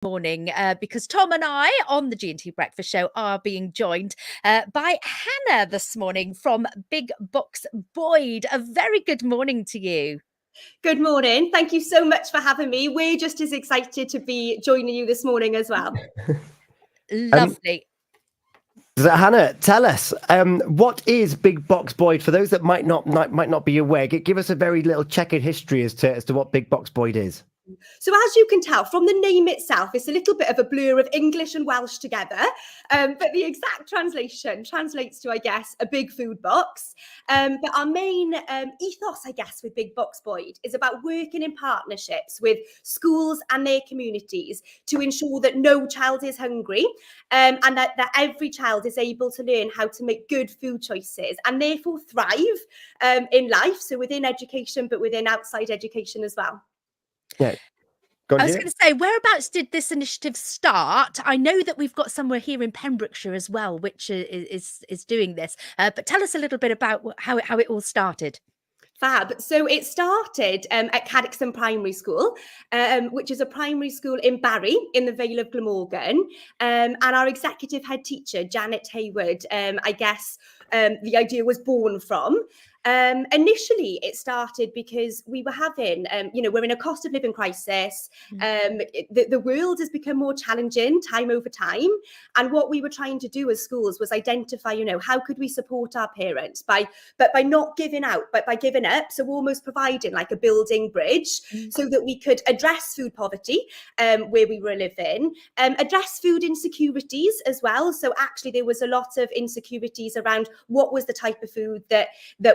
morning because Tom and I on the G&T Breakfast Show are being joined by Hannah this morning from Big Bocs Bwyd. A very good morning to you. Good morning. Thank you so much for having me. We're just as excited to be joining you this morning as well. Lovely. Hannah, tell us, what is Big Bocs Bwyd? For those that might not be aware, give us a very little checkered history as to what Big Bocs Bwyd is. So as you can tell from the name itself, it's a little bit of a blur of English and Welsh together, but the exact translation translates to, I guess, a big food box. But our main ethos, I guess, with Big Bocs Bwyd is about working in partnerships with schools and their communities to ensure that no child is hungry and that every child is able to learn how to make good food choices and therefore thrive in life. So within education, but within outside education as well. Yeah. I was going to say, whereabouts did this initiative start? I know that we've got somewhere here in Pembrokeshire as well, which is doing this. But tell us a little bit about how it all started. Fab. So it started at Caddixton Primary School, which is a primary school in Barry in the Vale of Glamorgan. And our executive head teacher, Janet Hayward, I guess the idea was born from. Initially, it started because we were having, we're in a cost of living crisis. The world has become more challenging time over time. And what we were trying to do as schools was identify, how could we support our parents by not giving out, but by giving up. So almost providing like a building bridge so that we could address food poverty where we were living, address food insecurities as well. So actually there was a lot of insecurities around what was the type of food that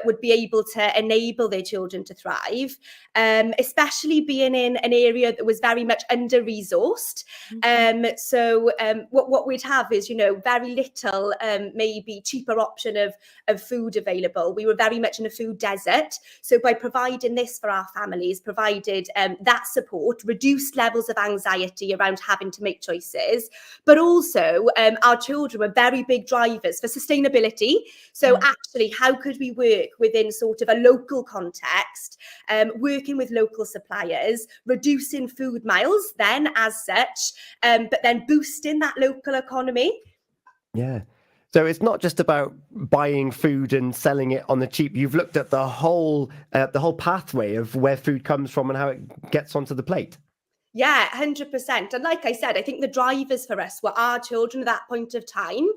would be able to enable their children to thrive, especially being in an area that was very much under-resourced. So what we'd have is, very little, maybe cheaper option of food available. We were very much in a food desert. So by providing this for our families, provided that support, reduced levels of anxiety around having to make choices, but also our children were very big drivers for sustainability. So actually, how could we work within sort of a local context, working with local suppliers, reducing food miles then as such, but then boosting that local economy? Yeah. So it's not just about buying food and selling it on the cheap. You've looked at the whole pathway of where food comes from and how it gets onto the plate. Yeah, 100%. And like I said, I think the drivers for us were our children at that point of time.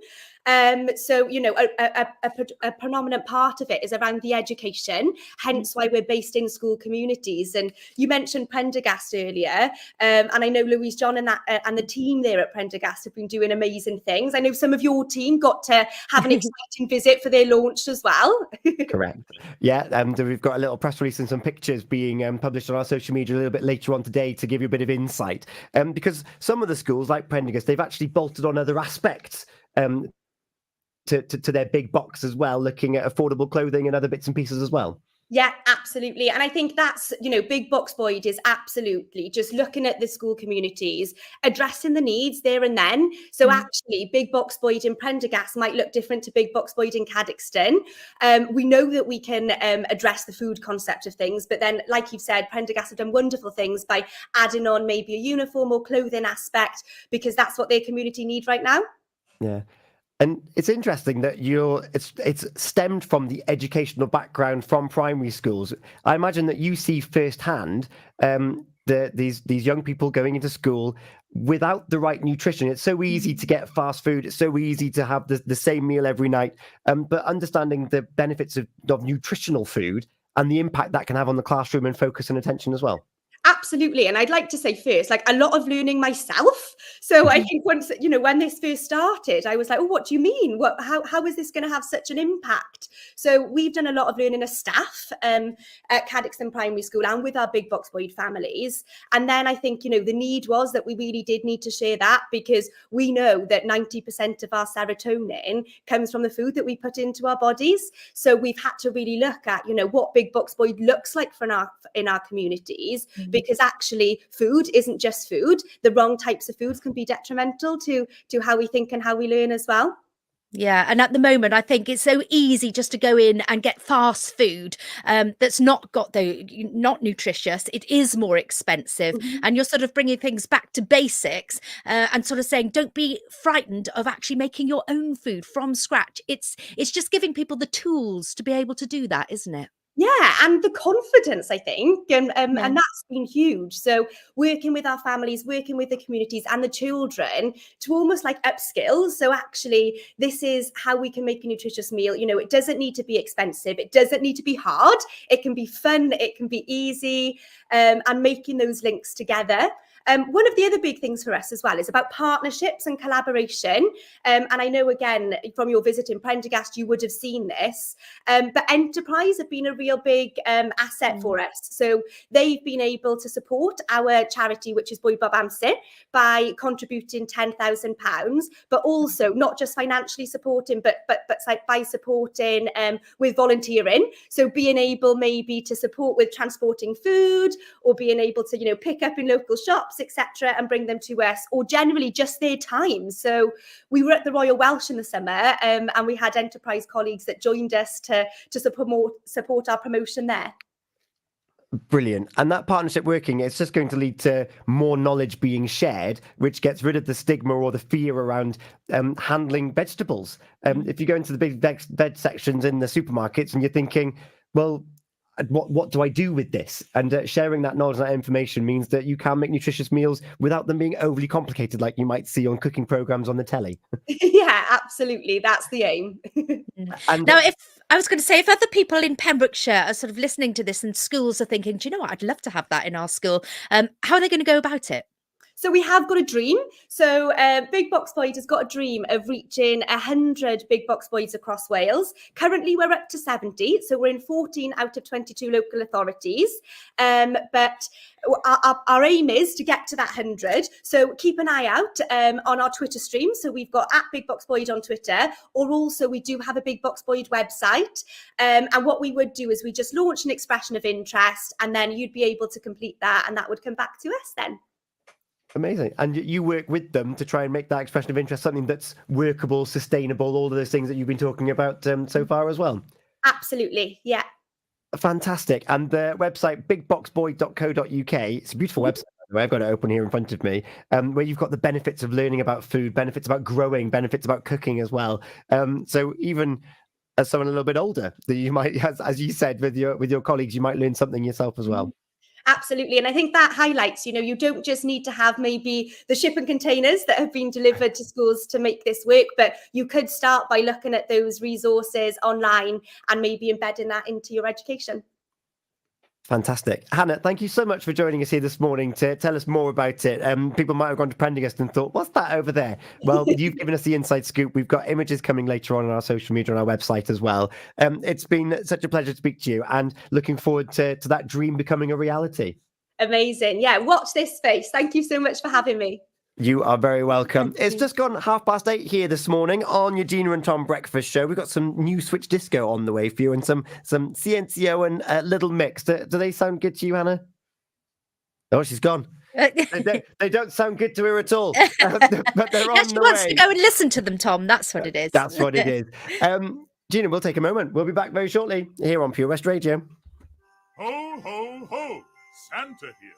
So, a predominant part of it is around the education, hence why we're based in school communities. And you mentioned Prendergast earlier, and I know Louise John and the team there at Prendergast have been doing amazing things. I know some of your team got to have an exciting visit for their launch as well. Correct. Yeah, and we've got a little press release and some pictures being published on our social media a little bit later on today to give you a bit of insight. Because some of the schools, like Prendergast, they've actually bolted on other aspects to their big box as well, looking at affordable clothing and other bits and pieces as well. Yeah, absolutely. And I think that's, Big Bocs Bwyd is absolutely just looking at the school communities, addressing the needs there and then. So actually, Big Bocs Bwyd in Prendergast might look different to Big Bocs Bwyd in Caddixton. We know that we can address the food concept of things, but then, like you've said, Prendergast have done wonderful things by adding on maybe a uniform or clothing aspect, because that's what their community need right now. Yeah. And it's interesting that it's stemmed from the educational background from primary schools. I imagine that you see firsthand these young people going into school without the right nutrition. It's so easy to get fast food. It's so easy to have the same meal every night. But understanding the benefits of nutritional food and the impact that can have on the classroom and focus and attention as well. Absolutely. And I'd like to say first, like a lot of learning myself. So I think once, when this first started, I was like, oh, what do you mean? How is this going to have such an impact? So we've done a lot of learning as staff at Caddixton Primary School and with our Big Bocs Bwyd families. And then I think, the need was that we really did need to share that, because we know that 90% of our serotonin comes from the food that we put into our bodies. So we've had to really look at, what Big Bocs Bwyd looks like in our communities. Because actually food isn't just food. The wrong types of foods can be detrimental to how we think and how we learn as well. Yeah, and at the moment, I think it's so easy just to go in and get fast food that's not got not nutritious. It is more expensive, Mhm. and you're sort of bringing things back to basics and sort of saying, don't be frightened of actually making your own food from scratch. It's just giving people the tools to be able to do that, isn't it? Yeah, and the confidence, I think, Yeah. and that's been huge. So working with our families, working with the communities and the children to almost like upskill. So actually, this is how we can make a nutritious meal. You know, it doesn't need to be expensive. It doesn't need to be hard. It can be fun. It can be easy, and making those links together. One of the other big things for us as well is about partnerships and collaboration. And I know, again, from your visit in Prendergast, you would have seen this. But enterprise have been a real big asset for us. So they've been able to support our charity, which is Bwyd Bob Amser, by contributing £10,000, but also not just financially supporting, but by supporting with volunteering. So being able maybe to support with transporting food, or being able to, you know, pick up in local shops, etc., and bring them to us, or generally just their time. So we were at the Royal Welsh in the summer, and we had enterprise colleagues that joined us to support our promotion there. Brilliant. And that partnership working, it's just going to lead to more knowledge being shared, which gets rid of the stigma or the fear around handling vegetables. If you go into the big veg sections in the supermarkets and you're thinking, well, what do I do with this? And sharing that knowledge and that information means that you can make nutritious meals without them being overly complicated, like you might see on cooking programs on the telly. Yeah, absolutely. That's the aim. And Now, if I was going to say, if other people in Pembrokeshire are sort of listening to this and schools are thinking, do you know what, I'd love to have that in our school, how are they going to go about it? So we have got a dream. So Big Bocs Bwyd has got a dream of reaching 100 Big Bocs Bwyds across Wales. Currently, we're up to 70. So we're in 14 out of 22 local authorities. But our aim is to get to that 100. So keep an eye out on our Twitter stream. So we've got at Big Bocs Bwyd on Twitter, or also we do have a Big Bocs Bwyd website. And what we would do is we just launch an expression of interest, and then you'd be able to complete that, and that would come back to us then. amazing. And you work with them to try and make that expression of interest something that's workable, sustainable, all of those things that you've been talking about so far as well. Absolutely. Yeah. Fantastic. And the website, bigbocsbwyd.co.uk, it's a beautiful website, by the way. I've got it open here in front of me, where you've got the benefits of learning about food, benefits about growing, benefits about cooking as well. So even as someone a little bit older, that you might, as you said, with your colleagues, you might learn something yourself as well. Absolutely. And I think that highlights, you know, you don't just need to have maybe the shipping containers that have been delivered to schools to make this work, but you could start by looking at those resources online and maybe embedding that into your education. Fantastic. Hannah, thank you so much for joining us here this morning to tell us more about it. People might have gone to Prendergast and thought, what's that over there? Well, you've given us the inside scoop. We've got images coming later on our social media on our website as well. It's been such a pleasure to speak to you, and looking forward to that dream becoming a reality. Amazing. Yeah, watch this space. Thank you so much for having me. You are very welcome. Thank It's you. just gone 8:30 here this morning on your Gina and Tom breakfast show. We've got some new Switch Disco on the way for you, and some CNCO and Little Mix. Do they sound good to you, Hannah? Oh, she's gone. They don't sound good to her at all. But they're Yeah, on she the wants way. to go and listen to them, Tom. That's what it is. That's what it is. Gina, we'll take a moment. We'll be back very shortly here on Pure West Radio. Ho, ho, ho! Santa here.